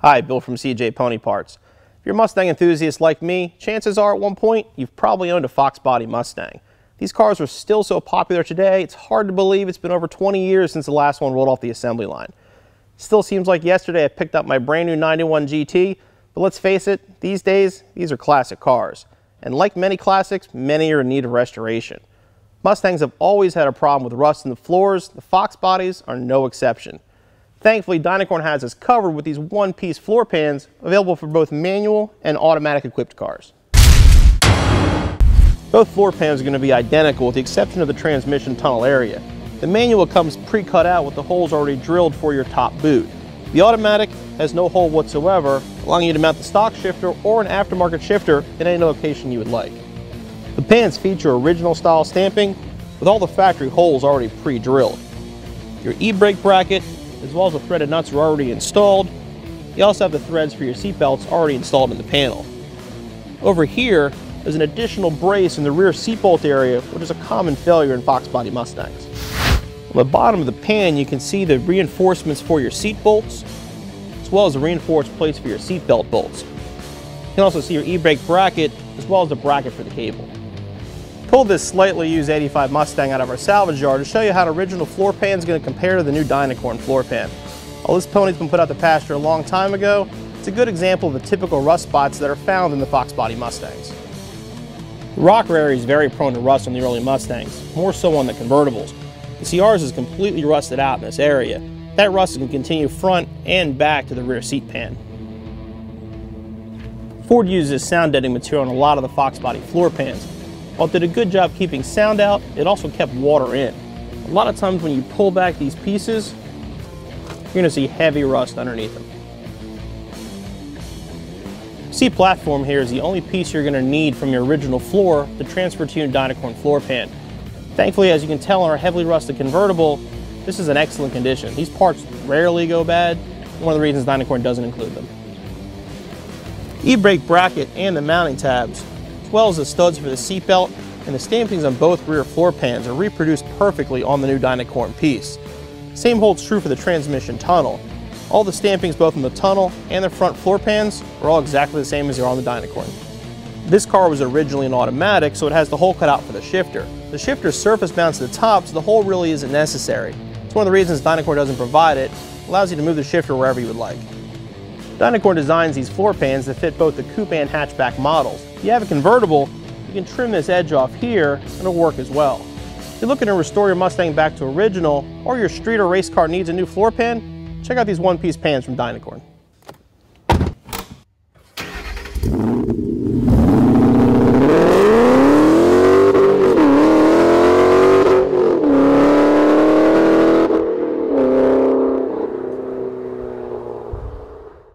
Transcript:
Hi, Bill from CJ Pony Parts. If you're a Mustang enthusiast like me, chances are at one point you've probably owned a Fox body Mustang. These cars are still so popular today, it's hard to believe it's been over 20 years since the last one rolled off the assembly line. Still seems like yesterday I picked up my brand new 91 GT, but let's face it, these days, these are classic cars. And like many classics, many are in need of restoration. Mustangs have always had a problem with rust in the floors. The Fox bodies are no exception. Thankfully, Dynacorn has us covered with these one-piece floor pans available for both manual and automatic equipped cars. Both floor pans are going to be identical with the exception of the transmission tunnel area. The manual comes pre-cut out with the holes already drilled for your top boot. The automatic has no hole whatsoever, allowing you to mount the stock shifter or an aftermarket shifter in any location you would like. The pans feature original style stamping with all the factory holes already pre-drilled. Your e-brake bracket as well as the threaded nuts are already installed. You also have the threads for your seat belts already installed in the panel. Over here, there's an additional brace in the rear seat bolt area, which is a common failure in Fox body Mustangs. On the bottom of the pan, you can see the reinforcements for your seat bolts, as well as the reinforced plates for your seat belt bolts. You can also see your e-brake bracket, as well as the bracket for the cable. Pulled this slightly used 85 Mustang out of our salvage yard to show you how an original floor pan is going to compare to the new Dynacorn floor pan. While this pony's been put out to pasture a long time ago, it's a good example of the typical rust spots that are found in the Fox body Mustangs. The rocker area is very prone to rust on the early Mustangs, more so on the convertibles. You see ours is completely rusted out in this area. That rust can continue front and back to the rear seat pan. Ford uses sound deadening material on a lot of the Fox body floor pans. While it did a good job keeping sound out, it also kept water in. A lot of times when you pull back these pieces, you're going to see heavy rust underneath them. Seat platform here is the only piece you're going to need from your original floor to transfer to your Dynacorn floor pan. Thankfully, as you can tell on our heavily rusted convertible, this is in excellent condition. These parts rarely go bad, one of the reasons Dynacorn doesn't include them. E-brake bracket and the mounting tabs, as well as the studs for the seatbelt and the stampings on both rear floor pans are reproduced perfectly on the new Dynacorn piece. Same holds true for the transmission tunnel. All the stampings both in the tunnel and the front floor pans are all exactly the same as they are on the Dynacorn. This car was originally an automatic, so it has the hole cut out for the shifter. The shifter surface mounts to the top, so the hole really isn't necessary. It's one of the reasons Dynacorn doesn't provide it. It allows you to move the shifter wherever you would like. Dynacorn designs these floor pans that fit both the coupe and hatchback models. If you have a convertible, you can trim this edge off here and it'll work as well. If you're looking to restore your Mustang back to original, or your street or race car needs a new floor pan, check out these one-piece pans from Dynacorn.